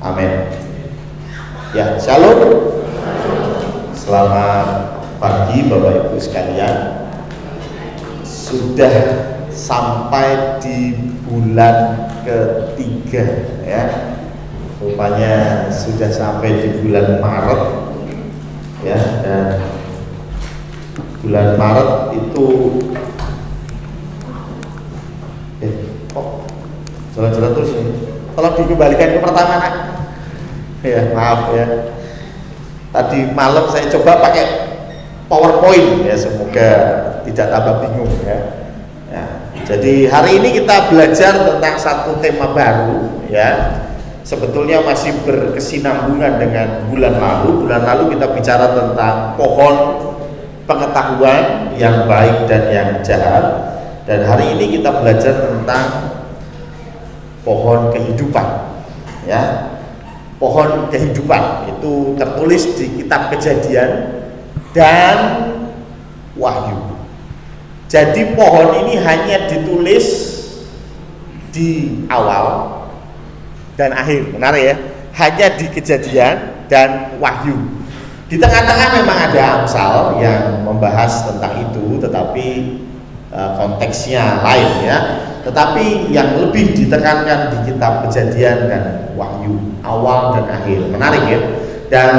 Amin. Ya, shalom. Selamat pagi Bapak Ibu sekalian. Sudah sampai di bulan ketiga ya. Rupanya sudah sampai di bulan Maret ya, dan bulan Maret itu jalan-jalan terus ini. Tolong dikembalikan ke pertama nak. Ya maaf ya. Tadi malam saya coba pakai PowerPoint ya, semoga tidak tambah bingung ya. Ya, jadi hari ini kita belajar tentang satu tema baru ya. Sebetulnya masih berkesinambungan dengan bulan lalu. Bulan lalu kita bicara tentang pohon pengetahuan yang baik dan yang jahat. Dan hari ini kita belajar tentang pohon kehidupan ya. Pohon kehidupan itu tertulis di kitab Kejadian dan Wahyu. Jadi pohon ini hanya ditulis di awal dan akhir, menarik ya, hanya di Kejadian dan Wahyu. Di tengah-tengah memang ada Amsal yang membahas tentang itu, tetapi konteksnya lain ya. Tetapi yang lebih ditekankan di kitab Kejadian dan Wahyu, awal dan akhir, menarik ya. Dan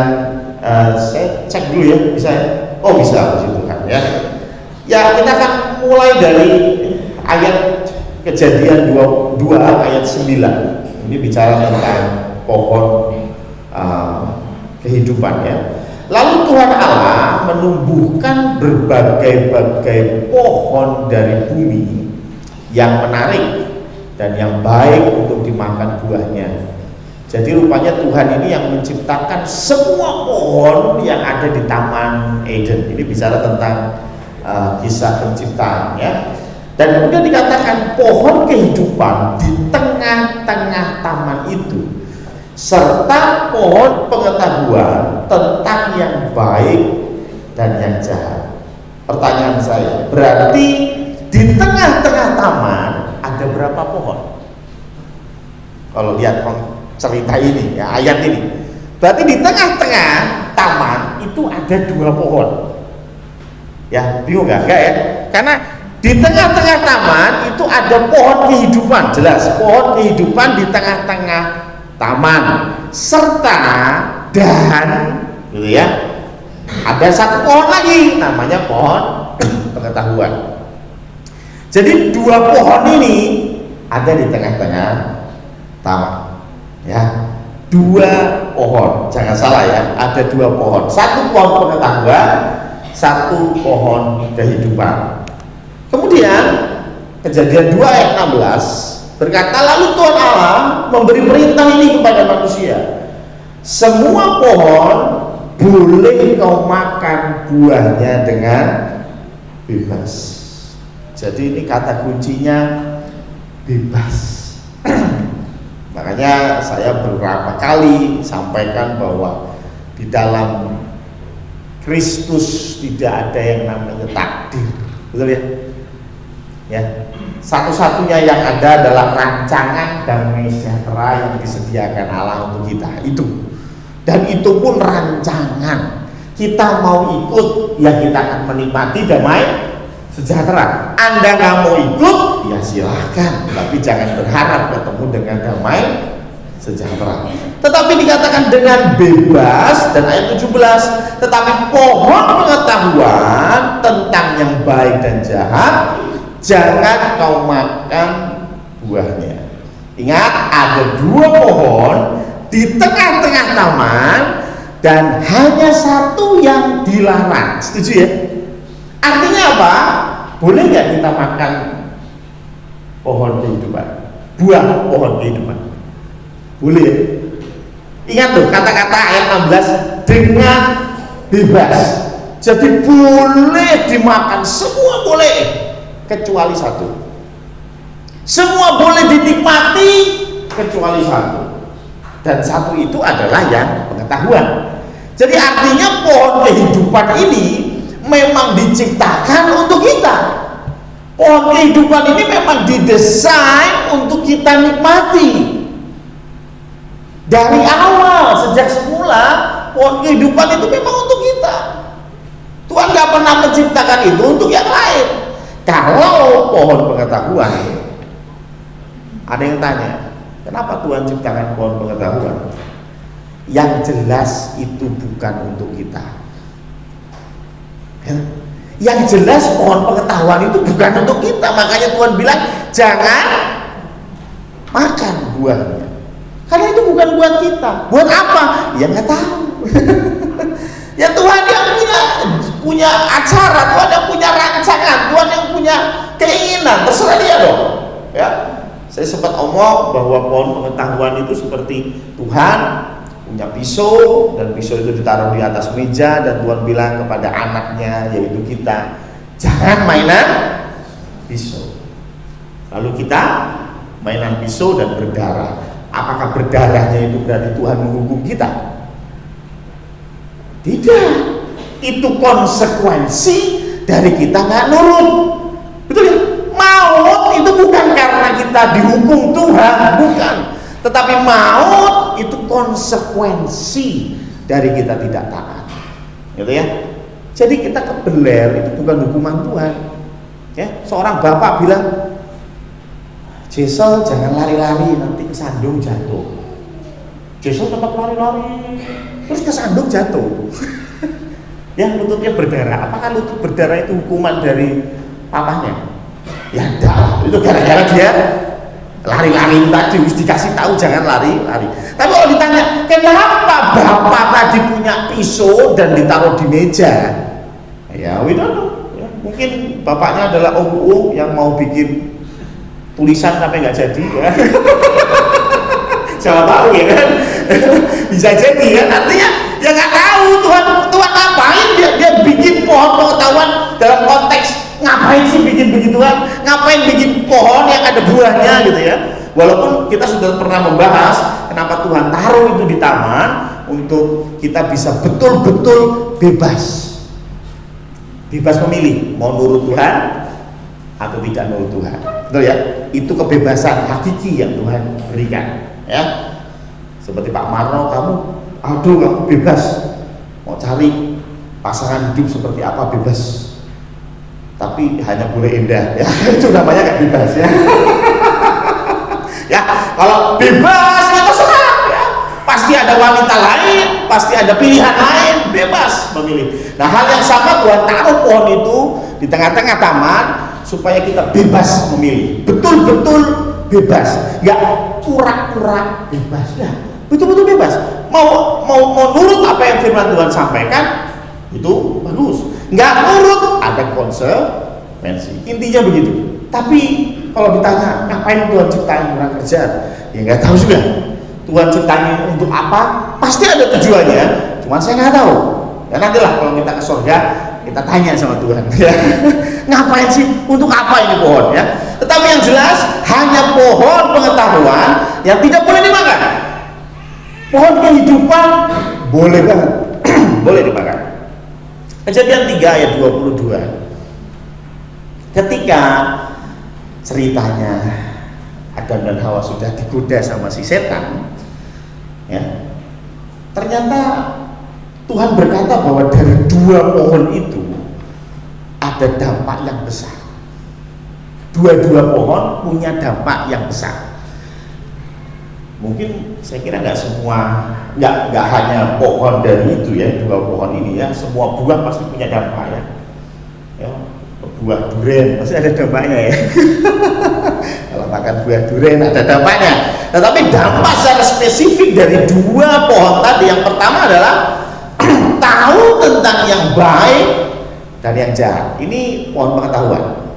saya cek dulu ya, bisa ya? Oh bisa, puji Tuhan ya. Ya kita akan mulai dari ayat Kejadian 2 ayat 9. Ini bicara tentang pohon kehidupan ya. Lalu Tuhan Allah menumbuhkan berbagai-bagai pohon dari bumi yang menarik dan yang baik untuk dimakan buahnya. Jadi rupanya Tuhan ini yang menciptakan semua pohon yang ada di Taman Eden. Ini bicara tentang kisah penciptaan ya. Dan kemudian dikatakan pohon kehidupan di tengah-tengah taman itu, serta pohon pengetahuan tentang yang baik dan yang jahat. Pertanyaan saya, berarti di tengah-tengah taman ada berapa pohon? Kalau lihat cerita ini ya, ayat ini, berarti di tengah-tengah taman itu ada 2 pohon. Ya, bingung nggak? Enggak ya? Karena di tengah-tengah taman itu ada pohon kehidupan, jelas pohon kehidupan di tengah-tengah taman, serta dan gitu ya, ada satu pohon lagi namanya pohon pengetahuan. Jadi 2 pohon ini ada di tengah-tengah taman ya, 2 pohon, jangan salah ya, ada 2 pohon, satu pohon pengetahuan, satu pohon kehidupan. Kemudian Kejadian 2 ayat 16 berkata, lalu Tuhan Allah memberi perintah ini kepada manusia, semua pohon boleh kau makan buahnya dengan bebas. Jadi ini kata kuncinya bebas. Makanya saya beberapa kali sampaikan bahwa di dalam Kristus tidak ada yang namanya takdir, betul ya? Ya, satu-satunya yang ada adalah rancangan damai sejahtera yang disediakan Allah untuk kita itu. Dan itu pun rancangan. Kita mau ikut, ya kita akan menikmati damai sejahtera. Anda nggak mau ikut, ya silahkan, tapi jangan berharap ketemu dengan damai sejahtera. Tetapi dikatakan dengan bebas, dan ayat 17, tetapi pohon pengetahuan tentang yang baik dan jahat jangan kau makan buahnya. Ingat, ada 2 pohon di tengah-tengah taman dan hanya satu yang dilarang. Setuju ya? Artinya apa? Boleh nggak kita makan pohon kehidupan? Buah pohon kehidupan? Boleh. Ingat tuh kata-kata ayat 16, dengan bebas. Jadi boleh dimakan, semua boleh, kecuali satu. Semua boleh dinikmati kecuali satu. Dan satu itu adalah yang pengetahuan. Jadi artinya pohon kehidupan ini memang diciptakan untuk kita. Pohon kehidupan ini memang didesain untuk kita nikmati. Dari awal, sejak semula, pohon kehidupan itu memang untuk kita. Tuhan gak pernah menciptakan itu untuk yang lain. Kalau pohon pengetahuan, ada yang tanya, kenapa Tuhan ciptakan pohon pengetahuan? Yang jelas itu bukan untuk kita. Yang jelas pohon pengetahuan itu bukan untuk kita. Makanya Tuhan bilang jangan makan buahnya, karena itu bukan buat kita. Buat apa? Ya nggak tahu. Ya Tuhan yang punya acara, Tuhan yang punya rancangan, Tuhan yang punya keinginan, terserah dia dong. Ya, saya sempat omong bahwa pohon pengetahuan itu seperti Tuhan punya pisau, dan pisau itu ditaruh di atas meja, dan Tuhan bilang kepada anaknya, yaitu kita, jangan mainan pisau. Lalu kita mainan pisau dan berdarah. Apakah berdarahnya itu berarti Tuhan menghukum kita? Tidak. Itu konsekuensi dari kita nggak nurut. Betul ya? Maut itu bukan karena kita dihukum Tuhan, bukan. Tetapi maut itu konsekuensi dari kita tidak taat, gitu ya. Jadi kita kebeler itu bukan hukuman Tuhan. Ya, seorang bapak bilang, Jesel jangan lari-lari, nanti kesandung jatuh. Jesel tetap lari-lari, terus kesandung jatuh. Ya, lututnya berdarah. Apakah lutut berdarah itu hukuman dari papahnya? Ya enggak, itu gara-gara dia lari-lari tadi, dikasih tahu jangan lari-lari. Tapi kalau ditanya, kenapa bapak tadi punya pisau dan ditaruh di meja? Ya, we don't know. Ya, mungkin bapaknya adalah om yang mau bikin tulisan sampai nggak jadi, ya. Siapa tahu ya kan? Bisa jadi kan? Artinya ya nggak tahu Tuhan ngapain dia bikin pohon pengetahuan dalam konteks ngapain sih bikin begituan, ngapain bikin pohon yang ada buahnya gitu ya. Walaupun kita sudah pernah membahas kenapa Tuhan taruh itu di taman, untuk kita bisa betul-betul bebas memilih mau nurut Tuhan atau tidak nurut Tuhan. Betul ya? Itu kebebasan hakiki yang Tuhan berikan ya. Seperti Pak Marno, kamu bebas mau cari pasangan hidup seperti apa, bebas, tapi hanya boleh indah ya. Itu namanya gak bebas ya. Ya, kalau bebas ya terserah ya. Pasti ada wanita lain, pasti ada pilihan lain, bebas memilih. Nah, hal yang sama Tuhan taruh pohon itu di tengah-tengah taman supaya kita bebas memilih, betul-betul bebas, nggak pura-pura bebas ya, betul-betul bebas. Mau nurut apa yang firman Tuhan sampaikan, itu bagus. Nggak nurut, ada konsekuensi. Intinya begitu. Tapi kalau ditanya ngapain Tuhan ciptain orang kerjaan, ya nggak tahu juga. Tuhan ciptain untuk apa? Pasti ada tujuannya. Cuman saya nggak tahu. Ya nantilah kalau kita ke surga, kita tanya sama Tuhan. Ya. Ngapain sih? Untuk apa ini pohon? Ya. Tetapi yang jelas hanya pohon pengetahuan yang tidak boleh dimakan. Pohon kehidupan boleh banget, boleh dimakan. Kejadian 3 ayat 22. Ketika ceritanya Adam dan Hawa sudah digoda sama si setan, ya, ternyata Tuhan berkata bahwa dari 2 pohon itu ada dampak yang besar. Dua-dua pohon punya dampak yang besar. Mungkin saya kira nggak hanya pohon dari itu ya, 2 pohon ini ya, semua buah pasti punya dampak ya. Ya, buah durian pasti ada dampaknya ya. Kalau makan buah durian ada dampaknya. Tetapi dampak secara spesifik dari 2 pohon tadi, yang pertama adalah tahu tentang yang baik dan yang jahat. Ini pohon pengetahuan.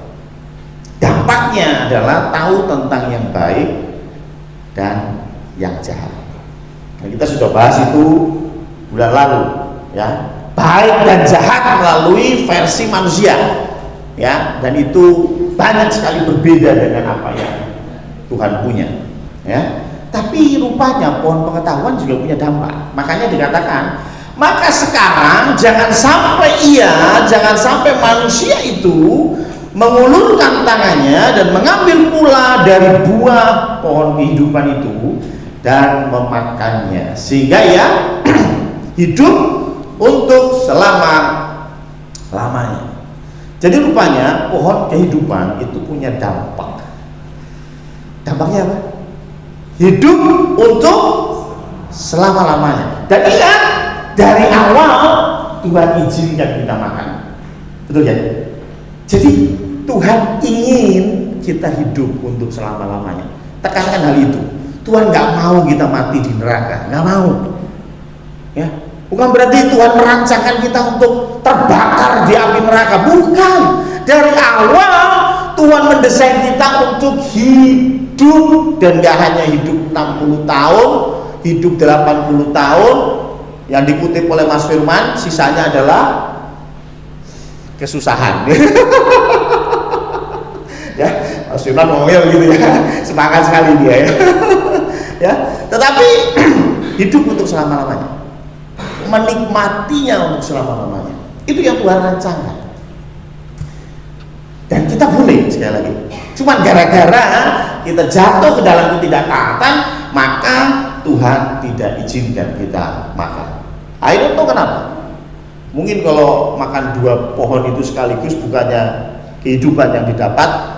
Dampaknya adalah tahu tentang yang baik dan yang jahat. Nah, kita sudah bahas itu bulan lalu ya, baik dan jahat melalui versi manusia ya, dan itu banyak sekali berbeda dengan apa yang Tuhan punya ya. Tapi rupanya pohon pengetahuan juga punya dampak. Makanya dikatakan, maka sekarang jangan sampai manusia itu mengulurkan tangannya dan mengambil pula dari buah pohon kehidupan itu dan memakannya, sehingga ia hidup untuk selama-lamanya. Jadi rupanya pohon kehidupan itu punya dampak. Dampaknya apa? Hidup untuk selama-lamanya. Dan ingat, dari awal Tuhan izinkan kita makan. Betul ya? Jadi Tuhan ingin kita hidup untuk selama-lamanya. Tekankan hal itu. Tuhan nggak mau kita mati di neraka, nggak mau. Ya, bukan berarti Tuhan merancangkan kita untuk terbakar di api neraka. Bukan. Dari awal Tuhan mendesain kita untuk hidup, dan nggak hanya hidup 60 tahun, hidup 80 tahun yang dikutip oleh Mas Firman, sisanya adalah kesusahan. Ya, Mas Firman ngomongnya begitu ya, semangat sekali dia ya. Ya, tetapi hidup untuk selama-lamanya, menikmatinya untuk selama-lamanya, itu yang Tuhan rancangkan. Dan kita boleh, sekali lagi, cuman gara-gara kita jatuh ke dalam ketidaktaatan, maka Tuhan tidak izinkan kita makan. I don't know kenapa. Mungkin kalau makan 2 pohon itu sekaligus, bukannya kehidupan yang didapat,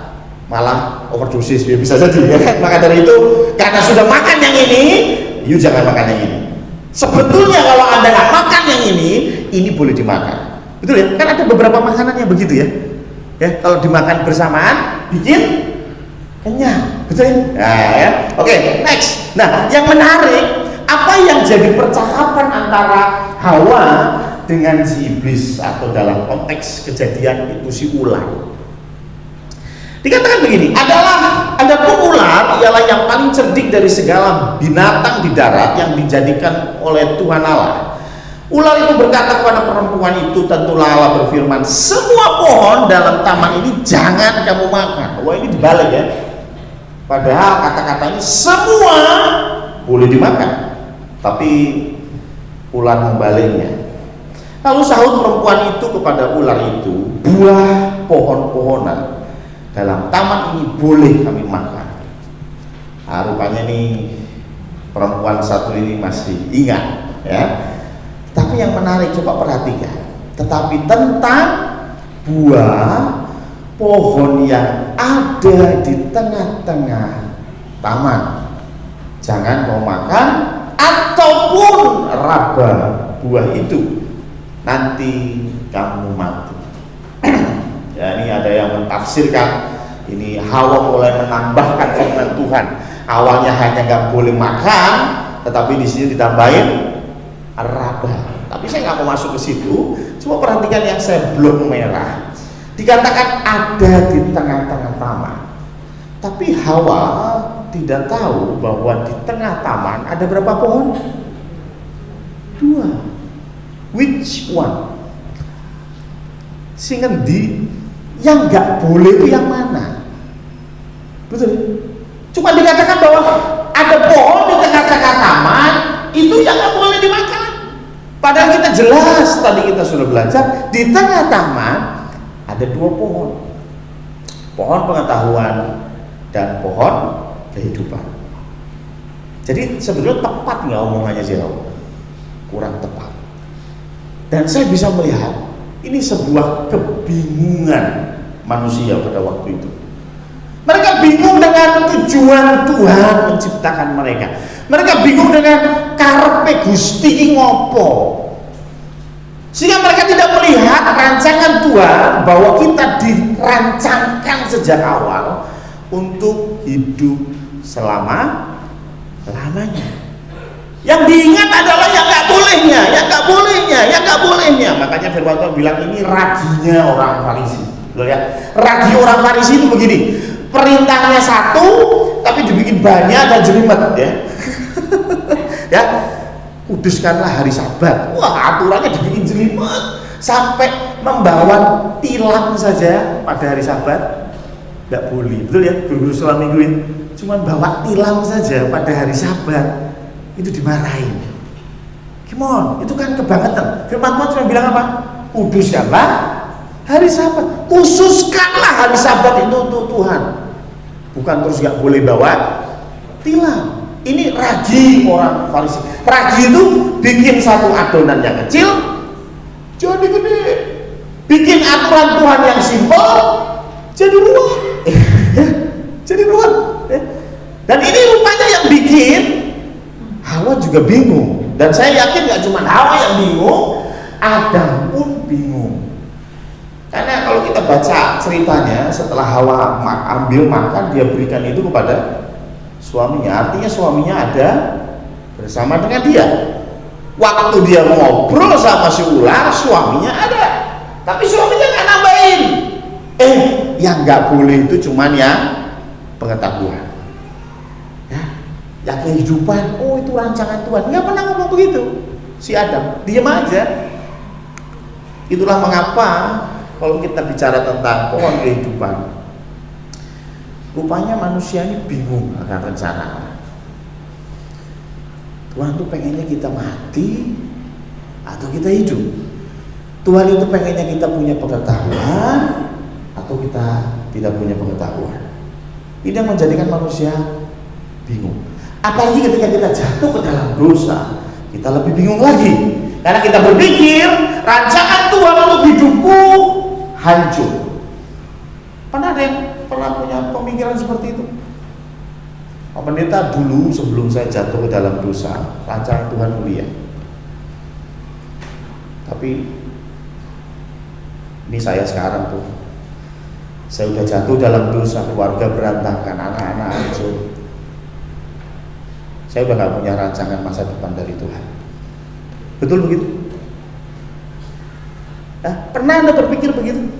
malah overdosis, ya bisa jadi ya kan? Maka dari itu, karena sudah makan yang ini, you jangan makan yang ini. Sebetulnya kalau Anda nggak makan yang ini boleh dimakan. Betul ya? Kan ada beberapa makanan yang begitu ya. Ya, kalau dimakan bersamaan bikin kenyang. Betul ya? Nah, ya. Oke, next. Nah, yang menarik, apa yang jadi percakapan antara Hawa dengan si iblis, atau dalam konteks kejadian itu si ular. Dikatakan begini, adapun ular ialah yang paling cerdik dari segala binatang di darat yang dijadikan oleh Tuhan Allah. Ular itu berkata kepada perempuan itu, tentulah Allah berfirman, semua pohon dalam taman ini jangan kamu makan. Wah, ini dibalik ya. Padahal kata-katanya semua boleh dimakan, tapi ular membaliknya. Lalu sahut perempuan itu kepada ular itu, buah pohon-pohonan dalam taman ini boleh kami makan. Nah, rupanya nih perempuan satu ini masih ingat ya. Tapi yang menarik, coba perhatikan, tetapi tentang buah pohon yang ada di tengah-tengah taman jangan kau makan, ataupun raba buah itu, nanti kamu mati. Ya, ini ada yang mentafsirkan ini Hawa mulai menambahkan firman Tuhan. Awalnya hanya nggak boleh makan, tetapi di sini ditambahin raba. Tapi saya nggak mau masuk ke situ. Cuma perhatikan yang saya blok merah. Dikatakan ada di tengah-tengah taman. Tapi Hawa tidak tahu bahwa di tengah taman ada berapa pohon? 2. Which one? Sehingga yang nggak boleh itu yang mana? Betul? Cuma dikatakan bahwa ada pohon di tengah-tengah taman, itu yang nggak boleh dimakan. Padahal kita jelas, tadi kita sudah belajar, di tengah taman ada 2 pohon. Pohon pengetahuan dan pohon kehidupan. Jadi sebetulnya tepat nggak omongannya Jero? Kurang tepat. Dan saya bisa melihat ini sebuah kebingungan manusia pada waktu itu. Mereka bingung dengan tujuan Tuhan menciptakan mereka. Mereka bingung dengan karepe Gusti ngopo. Sehingga mereka tidak melihat rancangan Tuhan bahwa kita dirancangkan sejak awal untuk hidup selama-lamanya. Yang diingat adalah yang nggak bolehnya, yang nggak bolehnya, yang nggak bolehnya. Makanya firman Tuhan bilang ini raginya orang Farisi. Loh ya, ragi orang Farisi itu begini, perintahnya satu, tapi dibikin banyak dan jelimet ya. Ya, kuduskanlah hari Sabat. Wah, aturannya dibikin jelimet sampai membawa tilang saja pada hari Sabat nggak boleh. Betul ya, guru-guru selama minggu ini cuma bawa tilang saja pada hari Sabat itu dimarahin. Gimana? Itu kan kebangetan. Firman Tuhan cuma bilang apa? Kuduskanlah hari Sabat. Khususkanlah hari Sabat itu untuk Tuhan. Bukan terus gak boleh bawa tilang. Ini ragi orang Farisi. Ragi itu bikin satu adonan yang kecil jadi gede, bikin aturan Tuhan yang simpel jadi ruwet. Jadi ruwet. Dan ini rupanya yang bikin Hawa juga bingung. Dan saya yakin gak cuma Hawa yang bingung, Adam pun bingung. Karena kalau kita baca ceritanya, setelah Hawa ambil makan, dia berikan itu kepada suaminya. Artinya suaminya ada bersama dengan dia. Waktu dia ngobrol sama si ular, suaminya ada. Tapi suaminya nggak nambahin. Yang nggak boleh itu cuman yang pengetahuan, ya kehidupan. Oh, itu rancangan Tuhan. Nggak pernah ngomong begitu si Adam, diam aja. Itulah mengapa kalau kita bicara tentang pohon kehidupan, rupanya manusia ini bingung akan rencana Allah. Tuhan tuh pengennya kita mati atau kita hidup. Tuhan itu pengennya kita punya pengetahuan atau kita tidak punya pengetahuan. Ini yang menjadikan manusia bingung. Apalagi ketika kita jatuh ke dalam dosa, kita lebih bingung lagi. Karena kita berpikir rancangan Tuhan untuk hidupku hancur. Pernah ada yang pernah punya pemikiran seperti itu? Pak Pendeta, dulu sebelum saya jatuh ke dalam dosa, rancangan Tuhan mulia. Tapi ini saya sekarang tuh, saya udah jatuh dalam dosa, keluarga berantakan, anak-anak hancur. Saya udah gak punya rancangan masa depan dari Tuhan. Betul begitu? Pernah Anda berpikir begitu?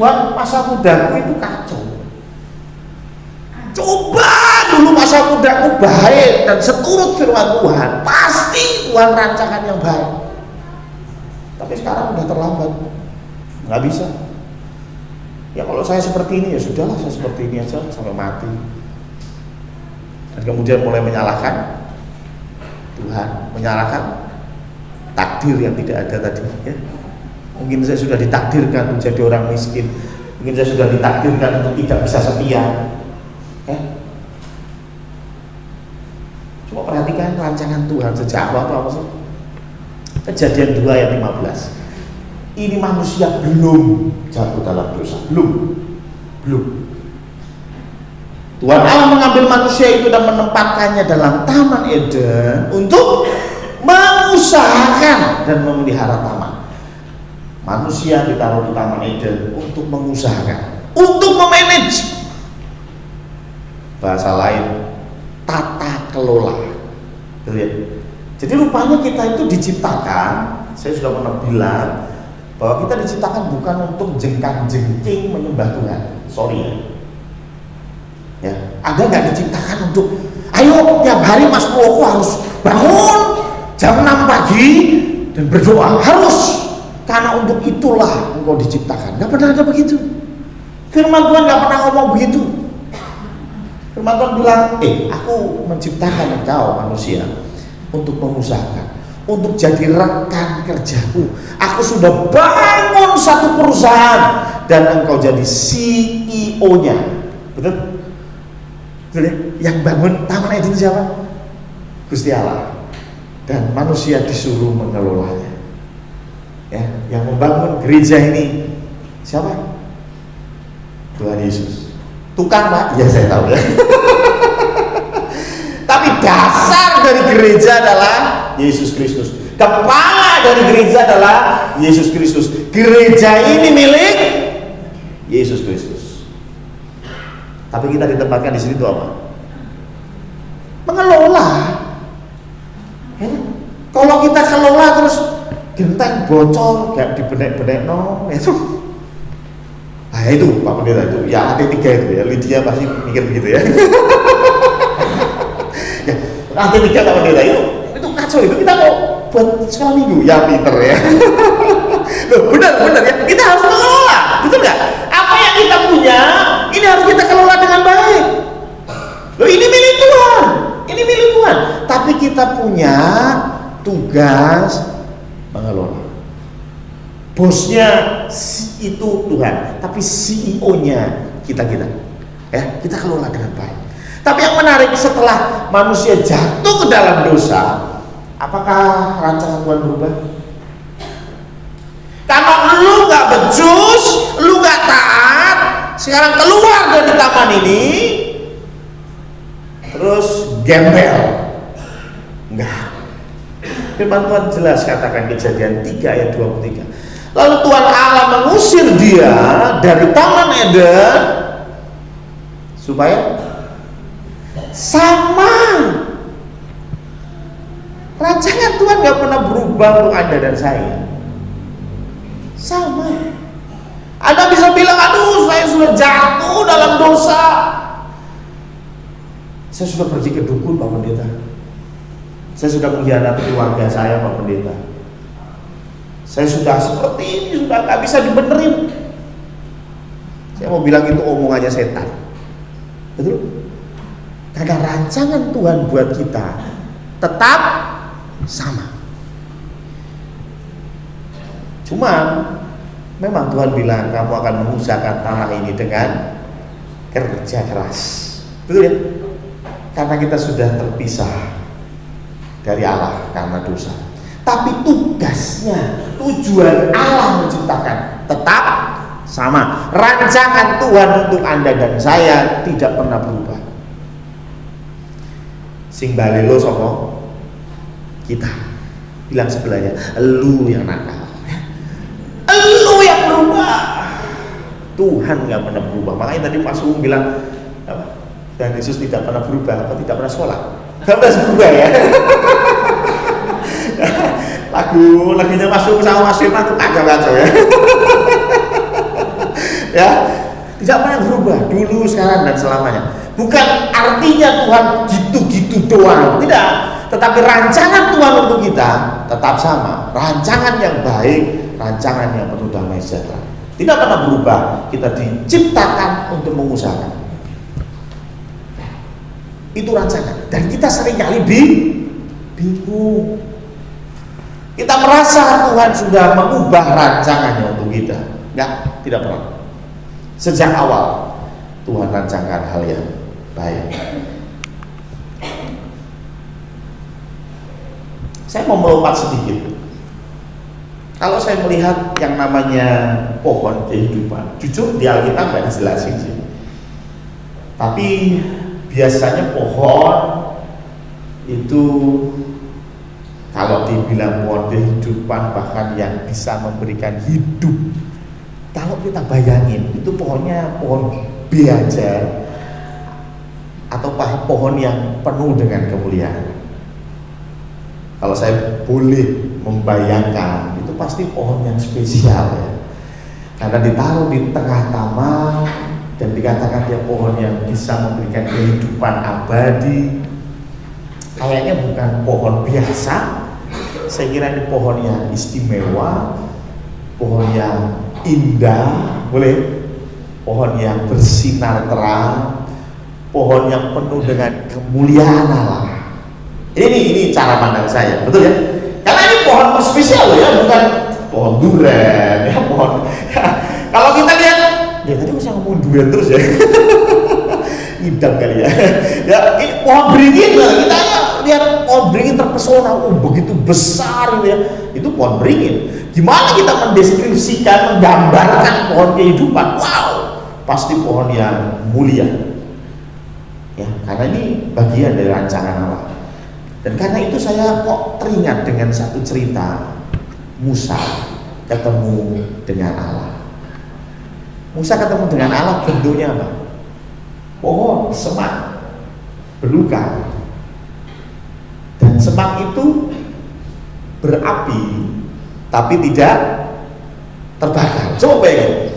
Wah, masa mudaku itu kacau. Coba dulu masa mudaku baik dan seturut firman Tuhan, pasti Tuhan rancangan yang baik. Tapi sekarang udah terlambat, nggak bisa. Ya kalau saya seperti ini ya sudahlah, saya seperti ini aja sampai mati. Dan kemudian mulai menyalahkan Tuhan, menyalahkan takdir yang tidak ada tadi. Ya. Mungkin saya sudah ditakdirkan menjadi orang miskin, mungkin saya sudah ditakdirkan untuk tidak bisa setia. Coba perhatikan rancangan Tuhan sejak awal itu apa sih? Kejadian 2 ayat 15. Ini manusia belum jatuh dalam dosa, belum. Tuhan Allah mengambil manusia itu dan menempatkannya dalam Taman Eden untuk mengusahakan dan memelihara taman. Manusia ditaruh di Taman Eden untuk mengusahakan, untuk memanage. Bahasa lain, tata kelola. Jadi rupanya kita itu diciptakan, saya sudah pernah bilang bahwa kita diciptakan bukan untuk jengkang-jengking menyembah Tuhan. Sorry ya. Anda nggak diciptakan untuk, ayo tiap hari Mas Purwoko harus bangun jam 6 pagi dan berdoa, harus. Karena untuk itulah engkau diciptakan. Nggak pernah ada begitu. Firman Tuhan nggak pernah ngomong begitu. Firman Tuhan bilang, aku menciptakan engkau manusia untuk mengusahakan, untuk jadi rekan kerjaku. Aku sudah bangun satu perusahaan dan engkau jadi CEO-nya. Betul? Betul ya? Yang bangun Taman Eden siapa? Gusti Allah. Dan manusia disuruh mengelolanya. Ya, yang membangun gereja ini siapa? Tuhan Yesus. Tukang Pak? Ya saya tahu ya. Tapi dasar dari gereja adalah Yesus Kristus. Kepala dari gereja adalah Yesus Kristus. Gereja ini milik Yesus Kristus. Tapi kita ditempatkan di sini itu apa? Mengelola. Ya. Kalau kita kelola terus genteng bocor, kayak dibenek-benek itu. Nah itu Pak Pendeta itu, ya AT3 itu ya, Lydia pasti mikir begitu ya. Ya, AT3 Pak Pendeta itu kacau, itu kita mau buat sekolah minggu, ya pinter ya. Loh benar ya, kita harus mengelola, betul nggak? Apa yang kita punya, ini harus kita kelola dengan baik. Loh ini milik Tuhan, tapi kita punya tugas mengelola. Bosnya itu Tuhan, tapi CEO-nya kita. Ya, kita kelola dengan baik. Tapi yang menarik, setelah manusia jatuh ke dalam dosa, apakah rancangan Tuhan berubah? Karena lu gak becus, lu gak taat, sekarang keluar dari taman ini, terus gembel. Enggak. Firman Tuhan jelas katakan Kejadian 3 ayat 23. Lalu Tuhan Allah mengusir dia dari Taman Eden supaya sama. Rancangan Tuhan gak pernah berubah untuk Anda dan saya. Sama. Anda bisa bilang, aduh saya sudah jatuh dalam dosa. Saya sudah pergi ke dukun Pak Pendeta. Saya sudah mengkhianati keluarga saya Pak Pendeta. Saya sudah seperti ini, sudah gak bisa dibenerin. Saya mau bilang itu omongannya setan. Betul? Karena rancangan Tuhan buat kita tetap sama. Cuman memang Tuhan bilang kamu akan mengusahakan tanah ini dengan kerja keras. Betul ya? Karena kita sudah terpisah dari Allah karena dosa. Tapi tugasnya, tujuan Allah menciptakan tetap sama. Rancangan Tuhan untuk Anda dan saya tidak pernah berubah. Sing balelo sapa? Kita. Bilang sebelahnya, elu yang nakal. Elu yang berubah. Tuhan nggak pernah berubah. Makanya tadi Pak Sung bilang apa? Dan Yesus tidak pernah berubah atau tidak pernah sholat. Nggak pernah berubah ya. Lagunya Mas Sung sama Mas Firman itu kacau-kacau ya. Ya, tidak pernah berubah dulu, sekarang dan selamanya. Bukan artinya Tuhan gitu-gitu doang, tidak. Tetapi rancangan Tuhan untuk kita tetap sama. Rancangan yang baik, rancangan yang penuh damai sejahtera. Tidak pernah berubah. Kita diciptakan untuk mengusahakan. Itu rancangan. Dan kita seringkali bingung. Kita merasa Tuhan sudah mengubah rancangannya untuk kita. Enggak, tidak pernah. Sejak awal Tuhan rancangkan hal yang baik. Saya mau melompat sedikit. Kalau saya melihat yang namanya pohon kehidupan, jujur di Alkitab nggak dijelasin sih. Tapi biasanya pohon itu kalau dibilang pohon kehidupan, bahkan yang bisa memberikan hidup, kalau kita bayangin itu pohonnya pohon B aja, atau pohon yang penuh dengan kemuliaan. Kalau saya boleh membayangkan, itu pasti pohon yang spesial ya, karena ditaruh di tengah taman dan dikatakan dia pohon yang bisa memberikan kehidupan abadi. Kayaknya bukan pohon biasa. Saya kira ini pohon yang istimewa, pohon yang indah, boleh, pohon yang bersinar terang, pohon yang penuh dengan kemuliaan Allah. Ini cara pandang saya, betul ya? Karena ini pohon spesial ya, bukan pohon durian ya, pohon. Kalau kita lihat, ya tadi saya ngomong durian terus ya. Idam kali ya. Ya, ini pohon beringin lah. Kita lihat pohon beringin terpesona, begitu besar gitu ya. Itu pohon beringin. Gimana kita mendeskripsikan, menggambarkan pohon kehidupan? Wow, pasti pohon yang mulia. Ya, karena ini bagian dari rancangan Allah. Dan karena itu saya kok teringat dengan satu cerita Musa ketemu dengan Allah. Musa ketemu dengan Allah, bentuknya apa? Pohon semak belukar. Dan semak itu berapi tapi tidak terbakar. Coba bayangin,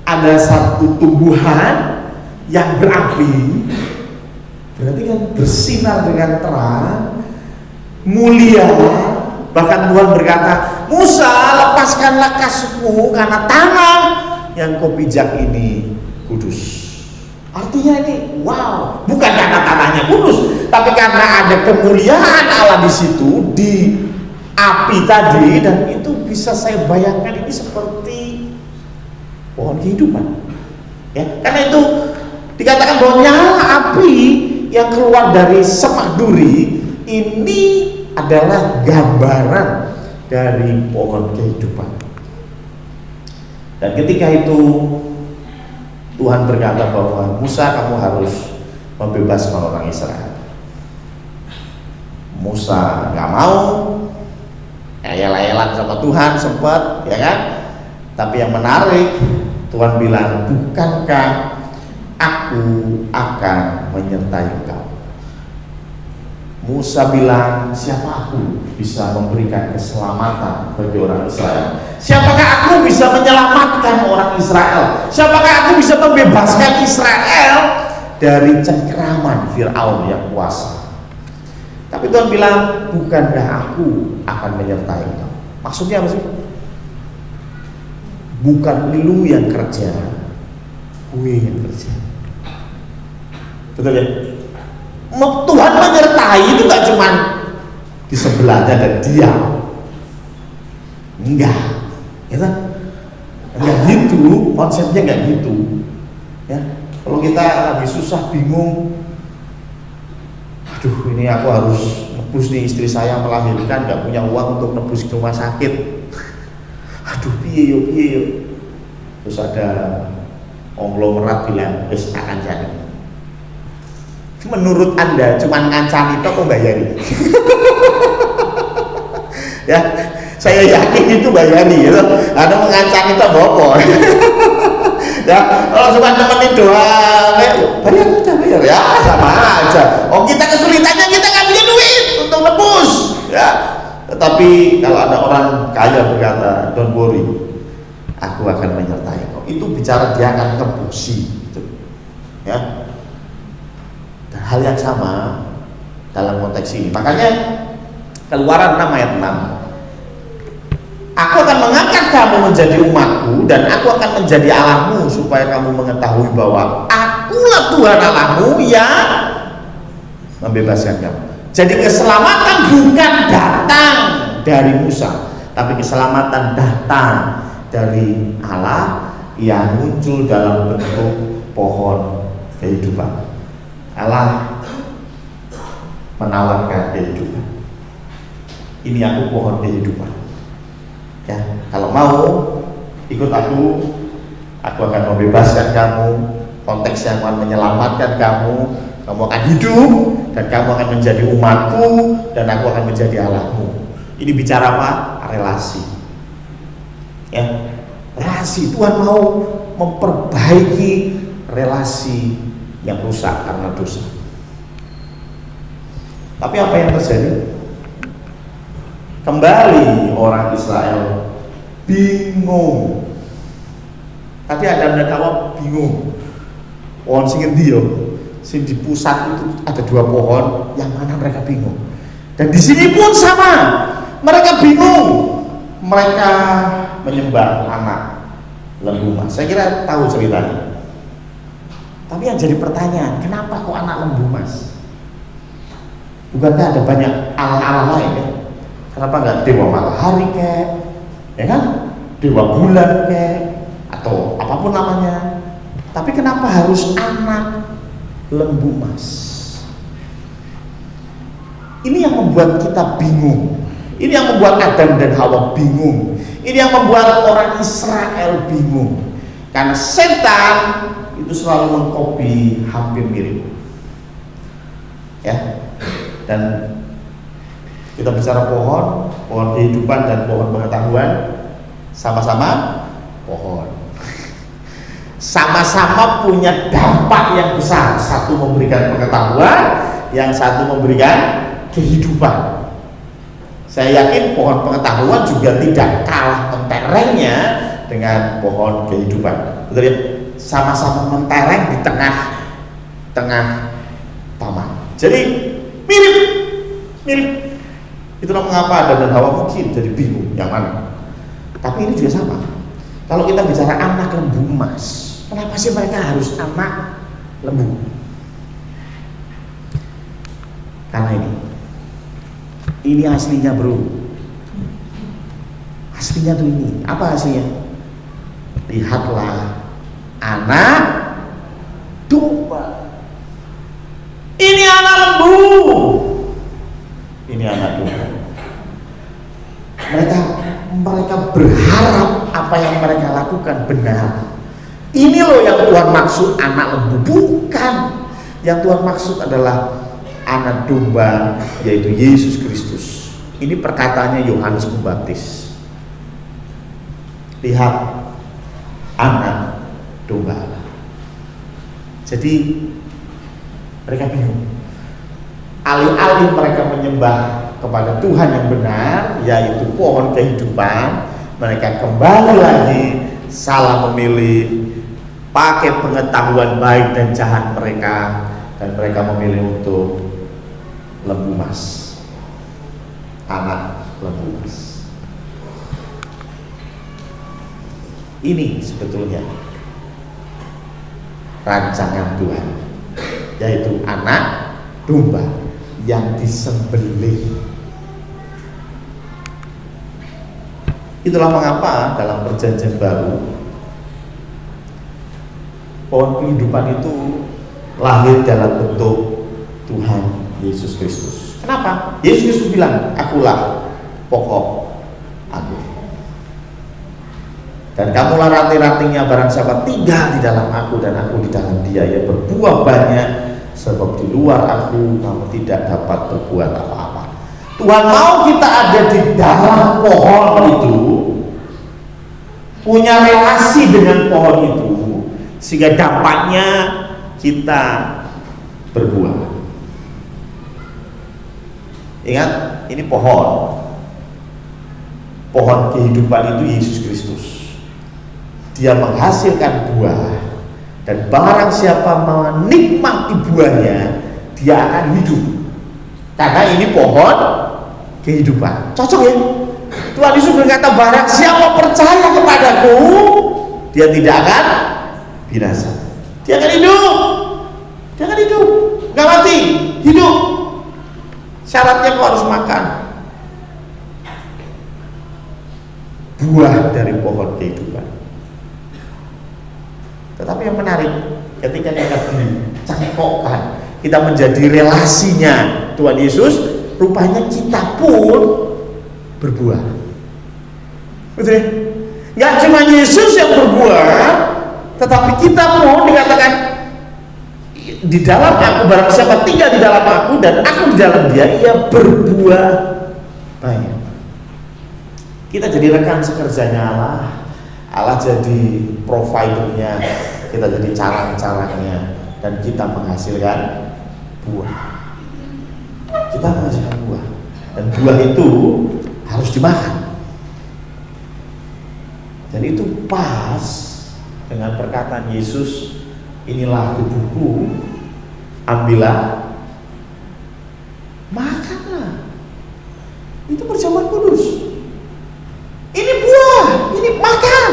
ada satu tumbuhan yang berapi, berarti kan bersinar dengan terang, mulia. Bahkan Tuhan berkata, Musa, lepaskanlah kasutmu karena tanah yang kau pijak ini kudus. Artinya ini wow, bukan karena tanahnya kudus, tapi karena ada kemuliaan Allah di situ, di api tadi. Dan itu bisa saya bayangkan ini seperti pohon kehidupan ya, karena itu dikatakan bahwa nyala api yang keluar dari semak duri ini adalah gambaran dari pohon kehidupan. Dan ketika itu Tuhan berkata bahwa Musa, kamu harus membebaskan orang Israel. Musa nggak mau, ayel-ayelan sama Tuhan sempat, ya kan? Tapi yang menarik, Tuhan bilang, bukankah aku akan menyertai engkau? Musa bilang, siapa aku bisa memberikan keselamatan bagi orang Israel? Siapakah aku bisa menyelamatkan orang Israel? Siapakah aku bisa membebaskan Israel dari cengkeraman Fir'aun yang kuasa? Tapi Tuhan bilang, bukankah aku akan menyertai engkau? Maksudnya apa sih? Bukan lu yang kerja, gue yang kerja. Betul ya? Tuhan menyertai itu gak cuman di sebelahnya dan diam. Enggak, ya kan? Enggak gitu, konsepnya enggak gitu. Ya, kalau kita lagi susah, bingung, aduh ini aku harus nebus nih, istri saya melahirkan, gak punya uang untuk nebus ke rumah sakit. Aduh piye yuk. Terus ada konglomerat bilang, wis akan jadi. Menurut Anda cuma ngancam itu kok bayari? Ya, saya yakin itu bayari ya. Ada mengancam itu apa? Ya, kalau cuma nemenin doang, bayar ya, sama aja. Oh, kita kesulitannya kita nggak punya duit untuk nebus, ya. Tetapi kalau ada orang kaya berkata, don't worry, aku akan menyertai kau. Itu bicara dia akan kebusi, gitu. Ya. Dan hal yang sama dalam konteks ini. Makanya Keluaran 6 ayat 6. Aku akan mengangkat kamu menjadi umatku dan aku akan menjadi Allahmu supaya kamu mengetahui bahwa akulah Tuhan Allahmu yang membebaskan kamu. Jadi keselamatan bukan datang dari Musa, tapi keselamatan datang dari Allah yang muncul dalam bentuk pohon kehidupan. Allah menawarkan kehidupan. Ini aku pohon kehidupan. Ya, kalau mau ikut aku akan membebaskan kamu. Konteks yang akan menyelamatkan kamu akan hidup dan kamu akan menjadi umatku dan aku akan menjadi Allahmu. Ini bicara apa? Relasi. Ya, relasi. Tuhan mau memperbaiki relasi yang rusak karena dosa. Tapi apa yang terjadi? Kembali orang Israel bingung. Tadi Adam dan Hawa bingung. Pohon sing endi yo? Sing di pusat itu ada 2 pohon, yang mana mereka bingung. Dan di sini pun sama. Mereka bingung. Mereka menyembah anak lembu emas. Saya kira tahu ceritanya. Tapi yang jadi pertanyaan, kenapa kok anak lembu emas? Bukankah ada banyak Allah-Allah lain ya? Kenapa nggak dewa matahari kek, ya kan? Dewa bulan kek, atau apapun namanya. Tapi kenapa harus anak lembu emas? Ini yang membuat kita bingung. Ini yang membuat Adam dan Hawa bingung. Ini yang membuat orang Israel bingung. Karena setan itu selalu mengkopi hampir mirip. Ya. Dan kita bicara pohon kehidupan dan pohon pengetahuan, sama-sama pohon. Sama-sama punya dampak yang besar. Satu memberikan pengetahuan, yang satu memberikan kehidupan. Saya yakin pohon pengetahuan juga tidak kalah menterengnya dengan pohon kehidupan. Betul ya? Sama-sama mentereng di tengah taman. Jadi mirip. Itulah mengapa Adam dan Hawa mungkin jadi bingung yang mana. Tapi ini juga sama. Kalau kita bicara anak lembu emas, kenapa sih mereka harus anak lembu? Karena ini aslinya bro. Aslinya tuh ini. Apa aslinya? Lihatlah anak domba. Ini mereka berharap apa yang mereka lakukan benar. Ini loh yang Tuhan maksud anak lembu. Bukan. Yang Tuhan maksud adalah anak domba, yaitu Yesus Kristus. Ini perkataannya Yohanes Pembaptis. Lihat, anak domba Allah. Jadi mereka bingung. Alih-alih mereka menyembah kepada Tuhan yang benar, yaitu pohon kehidupan, mereka kembali lagi salah memilih, pakai pengetahuan baik dan jahat mereka, dan mereka memilih untuk lembu emas, anak lembu emas. Ini sebetulnya rancangan Tuhan, yaitu anak domba yang disembelih. Itulah mengapa dalam Perjanjian Baru pohon kehidupan itu lahir dalam bentuk Tuhan Yesus Kristus. Kenapa? Yesus Kristus bilang, akulah pokok anggur. Dan kamulah ranting-rantingnya, barang siapa tinggal di dalam aku dan aku di dalam dia, ia berbuah banyak, sebab di luar aku kamu tidak dapat berbuat apa-apa. Tuhan mau kita ada di dalam pohon itu, punya relasi dengan pohon itu, sehingga dampaknya kita berbuah. Ingat, ini pohon kehidupan itu Yesus Kristus. Dia menghasilkan buah, dan barang siapa menikmati buahnya, dia akan hidup. Karena ini pohon kehidupan. Cocok ya? Tuhan Yesus berkata, barang siapa percaya kepadaku, dia tidak akan binasa. Dia akan hidup. Dia akan hidup. Gak mati, hidup. Syaratnya kau harus makan buah dari pohon kehidupan. Tetapi yang menarik, ketika kita dicangkokkan, kita menjadi relasinya Tuhan Yesus, rupanya kita pun berbuah. Betul ya? Gak cuma Yesus yang berbuah, tetapi kita pun dikatakan di dalam aku, barang siapa tinggal di dalam aku dan aku di dalam dia, ia berbuah banyak. Kita jadi rekan sekerjanya Allah. Allah jadi providernya, kita jadi carang-carangnya, dan kita menghasilkan buah. Kita menghasilkan buah, dan buah itu harus dimakan. Dan itu pas dengan perkataan Yesus, inilah tubuhku, ambillah, makanlah. Itu perjamuan kudus. Ini buah, ini makan.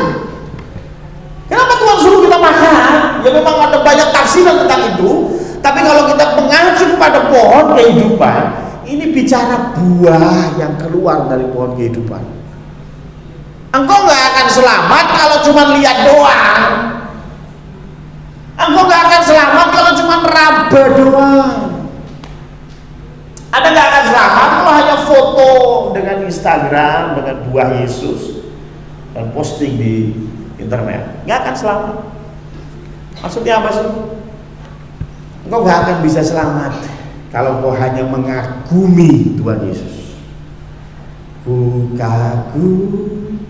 Kenapa Tuhan suruh kita makan? Ya memang ada banyak tafsiran tentang itu. Tapi kalau kita mengacu pada pohon kehidupan, ini bicara buah yang keluar dari pohon kehidupan. Engkau gak akan selamat kalau cuma lihat doang. Engkau gak akan selamat kalau cuma meraba doang. Anda gak akan selamat kalau hanya foto dengan Instagram dengan buah Yesus dan posting di internet. Gak akan selamat. Maksudnya apa sih? Engkau gak akan bisa selamat kalau kau hanya mengagumi Tuhan Yesus. Ku kagum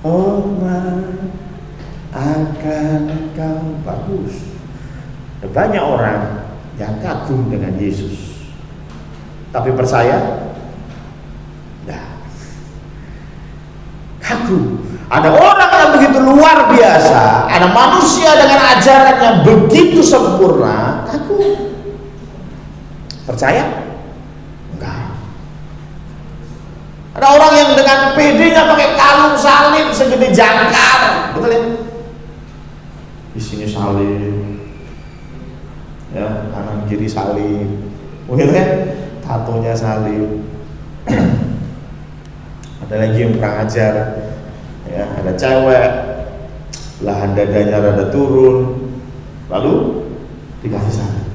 orang akan kau. Bagus. Banyak orang yang kagum dengan Yesus, tapi percaya? Nah, kagum. Ada orang yang begitu luar biasa, ada manusia dengan ajaran yang begitu sempurna, kagum. Percaya? Enggak. Ada orang yang dengan PD-nya pakai kalung salib segede jangkar, betul ya? Di sini salib, ya, kanan kiri salib, begitu kan? Tatonya salib. Ada lagi yang kurang ajar, ya, ada cewek, belahan dadanya rada turun, lalu dikasih salib.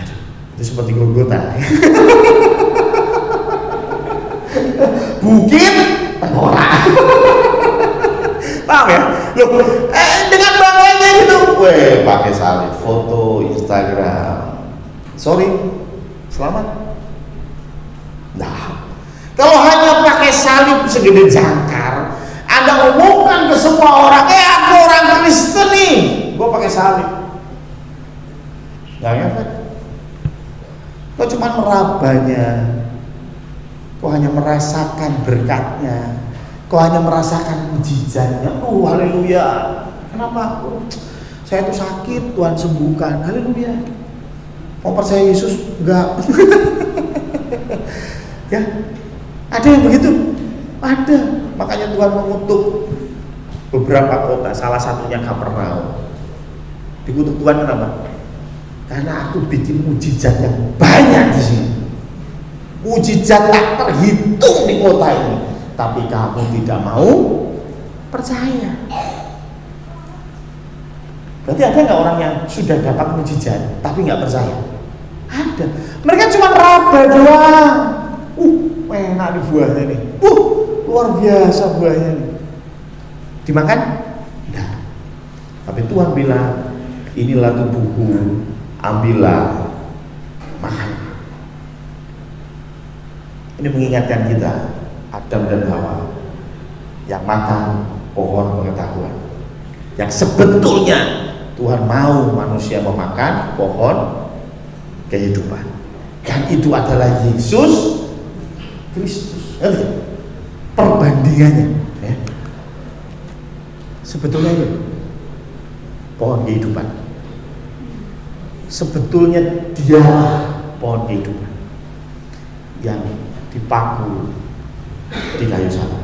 Aduh, itu seperti Golgota. Bukit Tengkorak. Paham ya? Loh, dengan bangganya gitu, pakai salib, foto Instagram. Sorry, selamat. Nah, kalau hanya pakai salib segede jangkar, Anda umumkan ke semua orang, aku orang Kristen nih, gue pakai salib. Nggak ngefek. Kau cuma merabanya, kau hanya merasakan berkatnya, kau hanya merasakan mujizatnya. Haleluya. Kenapa? Saya itu sakit, Tuhan sembuhkan. Haleluya. Mau percaya Yesus? Enggak. Ya, ada yang begitu. Ada. Makanya Tuhan mengutuk beberapa kota, salah satunya Kapernaum. Dikutuk Tuhan kenapa? Karena aku bikin mujizat yang banyak di sini. Mujizat tak terhitung di kota ini. Tapi kamu tidak mau percaya. Berarti ada nggak orang yang sudah dapat mujizat tapi nggak percaya? Ada. Mereka cuma raba doang. Enak di buahnya nih. Luar biasa buahnya nih. Dimakan? Nah. Tapi Tuhan bilang, inilah tubuhku, ambillah, makan. Ini mengingatkan kita, Adam dan Hawa yang makan pohon pengetahuan, yang sebetulnya Tuhan mau manusia memakan pohon kehidupan, dan itu adalah Yesus Kristus. Perbandingannya ya. Sebetulnya itu pohon kehidupan, sebetulnya dia pohon kehidupan yang dipaku di kayu salib.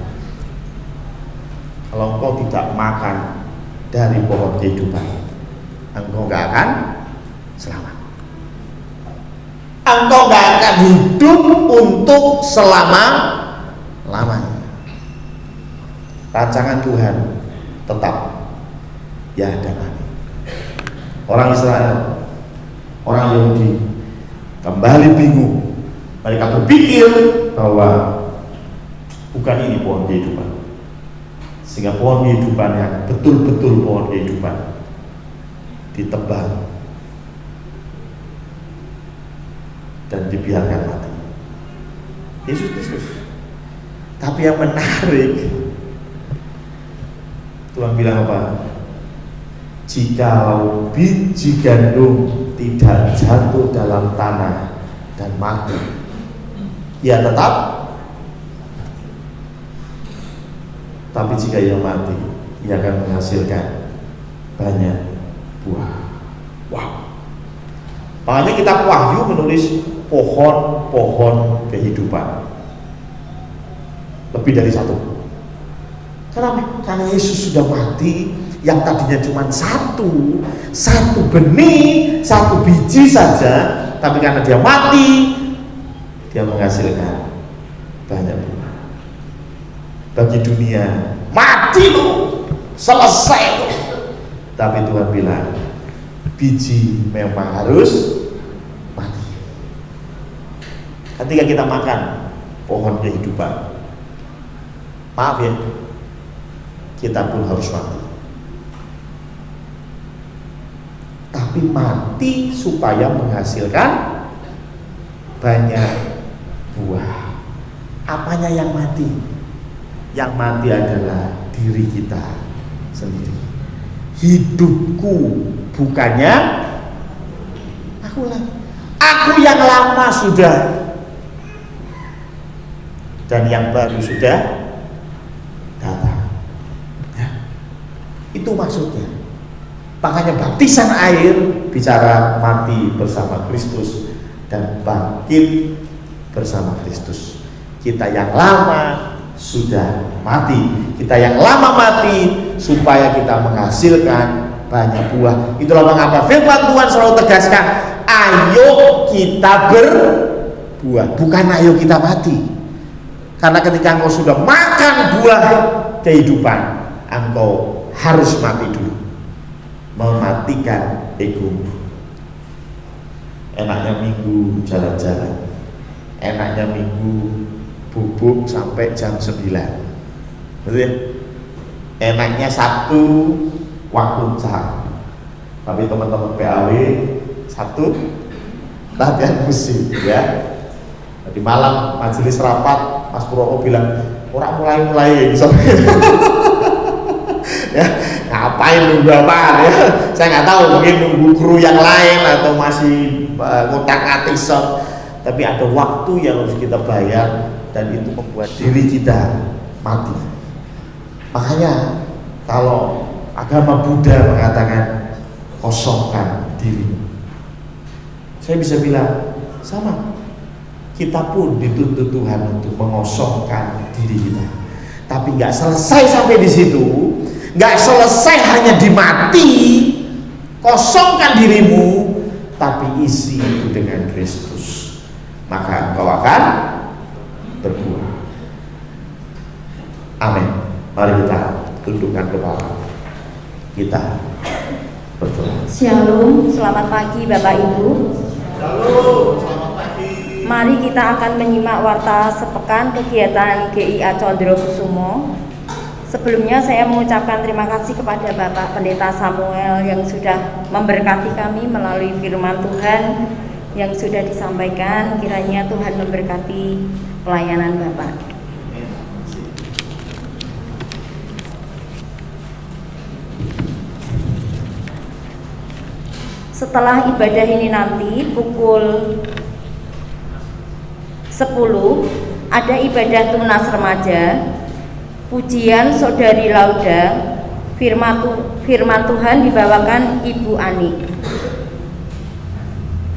Kalau engkau tidak makan dari pohon kehidupan, engkau gak akan selamat. Engkau gak akan hidup untuk selama-lamanya. Rancangan Tuhan tetap ya dan amin. Orang Israel, orang Yahudi kembali bingung. Mereka berpikir bahwa bukan ini pohon kehidupan, sehingga pohon kehidupan yang betul-betul pohon kehidupan ditebang dan dibiarkan mati. Yesus Kristus. Tapi yang menarik, Tuhan bilang apa? Jikalau biji gandum tidak jatuh dalam tanah dan mati, ia tetap. Tapi jika ia mati, ia akan menghasilkan banyak buah. Wow. Makanya kitab Wahyu menulis pohon-pohon kehidupan. Lebih dari satu. Kenapa? Karena Yesus sudah mati. Yang tadinya cuma satu benih, satu biji saja, tapi karena dia mati, dia menghasilkan banyak buah. Bagi dunia, mati loh, selesai loh. Tapi Tuhan bilang, biji memang harus mati. Ketika kita makan pohon kehidupan, maaf ya, kita pun harus mati. Tapi mati supaya menghasilkan banyak buah. Apanya yang mati? Yang mati adalah diri kita sendiri. Hidupku bukannya aku lagi. Aku yang lama sudah, dan yang baru sudah datang. Ya. Itu maksudnya. Makanya baptisan air bicara mati bersama Kristus dan bangkit bersama Kristus. Kita yang lama sudah mati, kita yang lama mati supaya kita menghasilkan banyak buah. Itulah mengapa firman Tuhan selalu tegaskan, ayo kita berbuah, bukan ayo kita mati. Karena ketika engkau sudah makan buah kehidupan, engkau harus mati dulu, mematikan egomu. Enaknya minggu jalan-jalan, enaknya minggu bubuk sampai jam 9. Betul ya? Enaknya Sabtu waktu cah. Tapi teman-teman PAW Sabtu latihan musik ya. Di malam majelis rapat Mas Purwoko bilang orang mulai ya, ya ngapain nunggu apaan ya, saya nggak tahu, mungkin nunggu kru yang lain atau masih ngotak-ngatik sound, tapi ada waktu yang harus kita bayar dan itu membuat diri kita mati. Makanya kalau agama Buddha mengatakan kosongkan diri, saya bisa bilang sama, kita pun dituntut Tuhan untuk mengosongkan diri kita. Tapi nggak selesai sampai di situ, nggak selesai hanya di mati, kosongkan dirimu, tapi isi itu dengan Kristus, maka engkau akan berbuah. Amin. Mari kita tundukkan kepala kita berdoa. Shalom, selamat pagi Bapak Ibu. Shalom, selamat pagi. Mari kita akan menyimak warta sepekan kegiatan GIA Condrokusumo. Sebelumnya saya mengucapkan terima kasih kepada Bapak Pendeta Samuel yang sudah memberkati kami melalui firman Tuhan yang sudah disampaikan. Kiranya Tuhan memberkati pelayanan Bapak. Setelah ibadah ini nanti pukul 10 ada ibadah tunas remaja, pujian Saudari Lauda, firman Tuhan dibawakan Ibu Ani.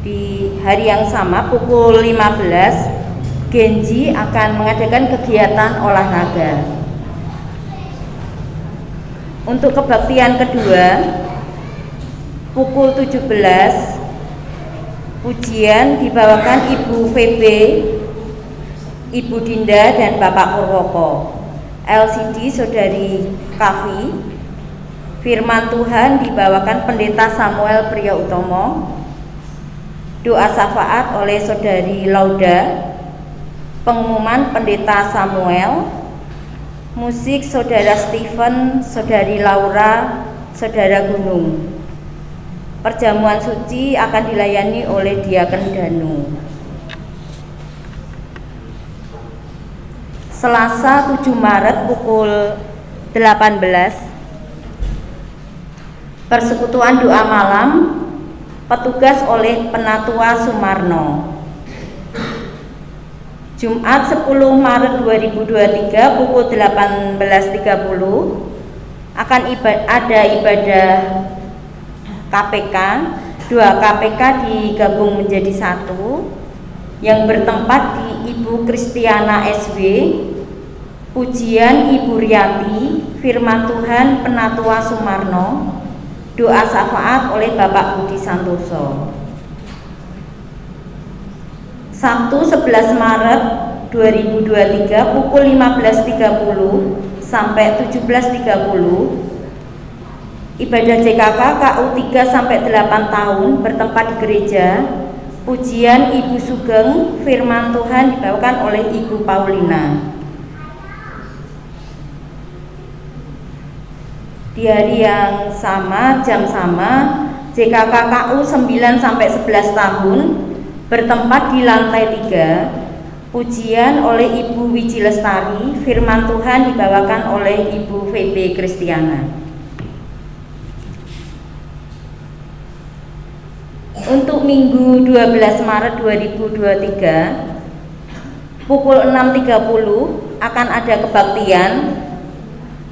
Di hari yang sama pukul 15 Genji akan mengadakan kegiatan olahraga. Untuk kebaktian kedua pukul 17 pujian dibawakan Ibu VB, Ibu Dinda dan Bapak Purwoko. LCD Saudari Kavi, firman Tuhan dibawakan Pendeta Samuel Priyoutomo, doa syafaat oleh Saudari Lauda, pengumuman Pendeta Samuel, musik Saudara Stephen, Saudari Laura, Saudara Gunung. Perjamuan suci akan dilayani oleh Diaken Danu. Selasa 7 Maret pukul 18 persekutuan doa malam, petugas oleh Penatua Sumarno. Jumat 10 Maret 2023 pukul 18.30 akan ada ibadah KPK. Dua KPK digabung menjadi satu yang bertempat di Ibu Kristiana SW, pujian Ibu Riyati, firman Tuhan Penatua Sumarno, doa syafaat oleh Bapak Budi Santoso. Sabtu 11 Maret 2023 pukul 15.30 sampai 17.30 ibadah JKK KU 3 sampai 8 tahun bertempat di gereja. Pujian Ibu Sugeng, firman Tuhan dibawakan oleh Ibu Paulina. Di hari yang sama, jam sama, JKK KU 9 sampai 11 tahun bertempat di lantai 3. Pujian oleh Ibu Wiji Lestari, firman Tuhan dibawakan oleh Ibu VB Kristiana. Untuk Minggu 12 Maret 2023 pukul 6.30 akan ada kebaktian.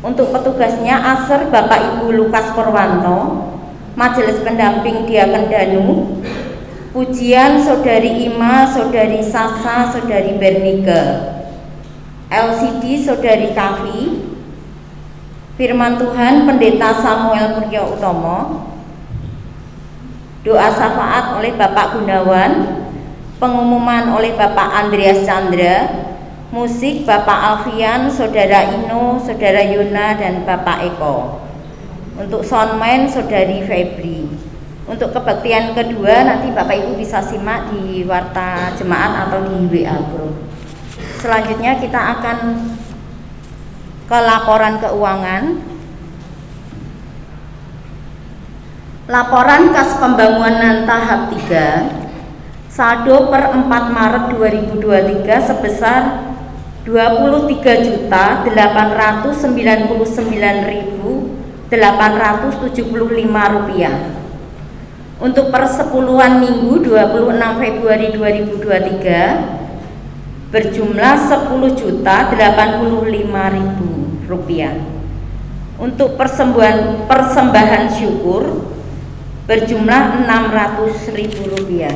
Untuk petugasnya Aser Bapak Ibu Lukas Purwanto, Majelis Pendamping Diaken Danu, pujian Saudari Ima, Saudari Sasa, Saudari Bernike, LCD Saudari Kavi, firman Tuhan Pendeta Samuel Priyoutomo, doa syafaat oleh Bapak Gunawan, pengumuman oleh Bapak Andreas Chandra, musik Bapak Alfian, Saudara Ino, Saudara Yuna dan Bapak Eko. Untuk soundman Saudari Febri. Untuk kebaktian kedua nanti Bapak Ibu bisa simak di warta jemaat atau di WA Group. Selanjutnya kita akan ke laporan keuangan. Laporan kas pembangunan tahap 3 saldo per 4 Maret 2023 sebesar Rp23.899.875. Untuk persepuluhan minggu 26 Februari 2023 berjumlah Rp10.085.000. Untuk persembahan syukur berjumlah Rp600.000.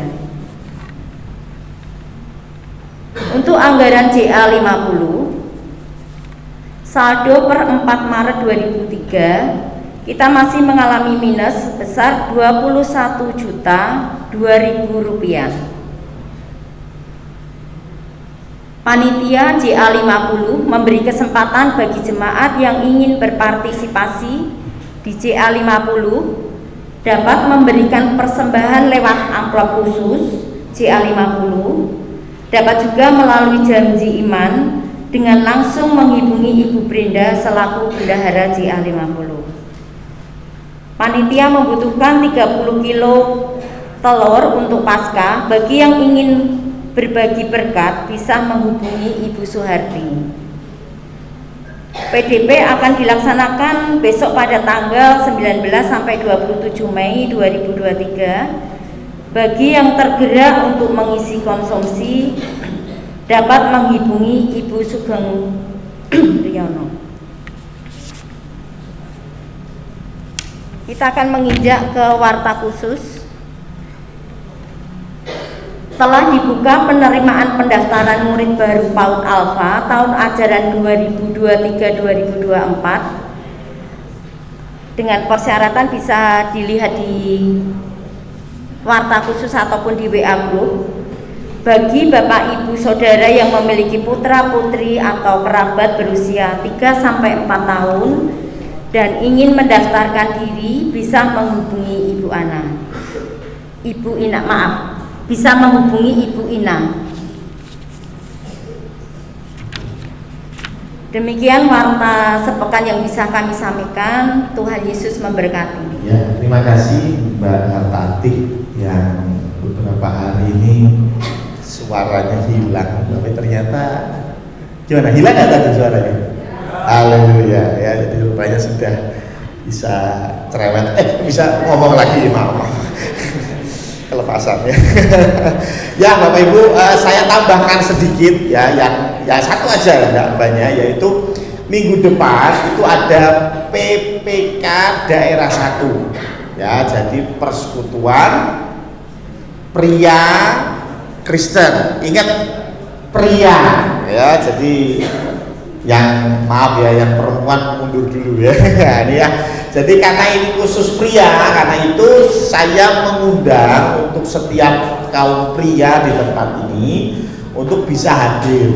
Untuk anggaran JA 50 saldo per 4 Maret 2003 kita masih mengalami minus sebesar Rp21.002.000. Panitia JA 50 memberi kesempatan bagi jemaat yang ingin berpartisipasi di JA 50 dapat memberikan persembahan lewat amplop khusus JA 50, dapat juga melalui janji iman dengan langsung menghubungi Ibu Brenda selaku bendahara JA 50. Panitia membutuhkan 30 kilo telur untuk Paskah. Bagi yang ingin berbagi berkat bisa menghubungi Ibu Suharti. PDP akan dilaksanakan besok pada tanggal 19 sampai 27 Mei 2023. Bagi yang tergerak untuk mengisi konsumsi dapat menghubungi Ibu Sugeng Riyono. Kita akan menginjak ke warta khusus. Telah dibuka penerimaan pendaftaran murid baru PAUD Alfa tahun ajaran 2023-2024 dengan persyaratan bisa dilihat di warta khusus ataupun di WA Group. Bagi Bapak Ibu Saudara yang memiliki putra putri atau kerabat berusia 3-4 tahun dan ingin mendaftarkan diri bisa menghubungi Ibu Ana. Bisa menghubungi Ibu Ina. Demikian warta sepekan yang bisa kami sampaikan. Tuhan Yesus memberkati. Ya, terima kasih Mbak Hartanti yang beberapa hari ini suaranya hilang, tapi ternyata gimana? Hilang nggak tadi suaranya? Haleluya ya, jadi rupanya sudah bisa cerewet, bisa ngomong lagi, maaf. Kelepasan ya. Ya Bapak Ibu, saya tambahkan sedikit ya, yang satu aja enggak banyak, yaitu minggu depan itu ada PPK daerah 1 ya, jadi persekutuan pria Kristen. Ingat pria ya, jadi yang maaf ya, yang perempuan mundur dulu ya. Ini ya. Jadi karena ini khusus pria, karena itu saya mengundang untuk setiap kaum pria di tempat ini untuk bisa hadir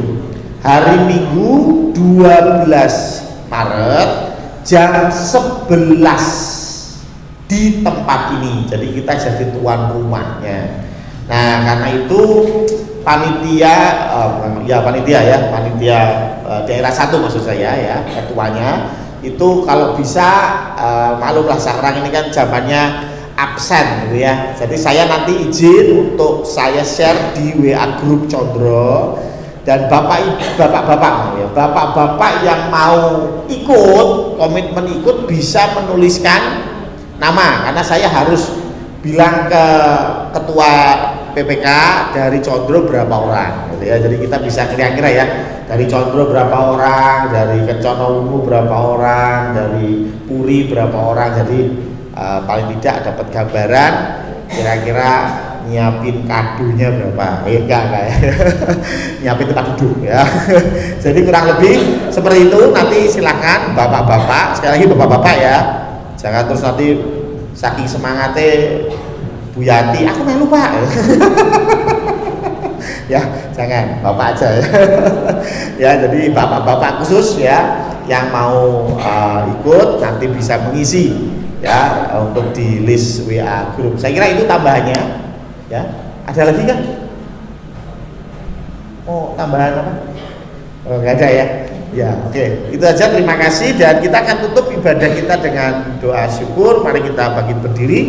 hari Minggu 12 Maret jam 11 di tempat ini. Jadi kita jadi tuan rumahnya. Nah karena itu panitia daerah 1 maksud saya ya, ketuanya itu kalau bisa maklumlah sekarang ini kan zamannya absen gitu ya. Jadi saya nanti izin untuk saya share di WA Group Condro, dan bapak-bapak yang mau ikut, komitmen ikut bisa menuliskan nama, karena saya harus bilang ke ketua PPK dari Condro berapa orang gitu ya. Jadi kita bisa kira-kira ya, dari Condro berapa orang, dari Kencono Ungu berapa orang, dari Puri berapa orang. Jadi paling tidak dapat gambaran kira-kira nyiapin kadonya berapa. Enggak ya. Nyiapin tempat duduk ya. Jadi kurang lebih seperti itu. Nanti silakan bapak-bapak, sekali lagi bapak-bapak ya, jangan terus nanti saking semangatnya Bu Yanti, aku melu Pak. Ya, jangan, bapak aja ya. Ya, jadi bapak-bapak khusus ya yang mau ikut nanti bisa mengisi ya untuk di list WA Group. Saya kira itu tambahannya. Ya, ada lagi kan? Oh, tambahan apa? Oh, nggak ada ya? Ya, oke. Itu aja, terima kasih dan kita akan tutup ibadah kita dengan doa syukur. Mari kita bangkit berdiri.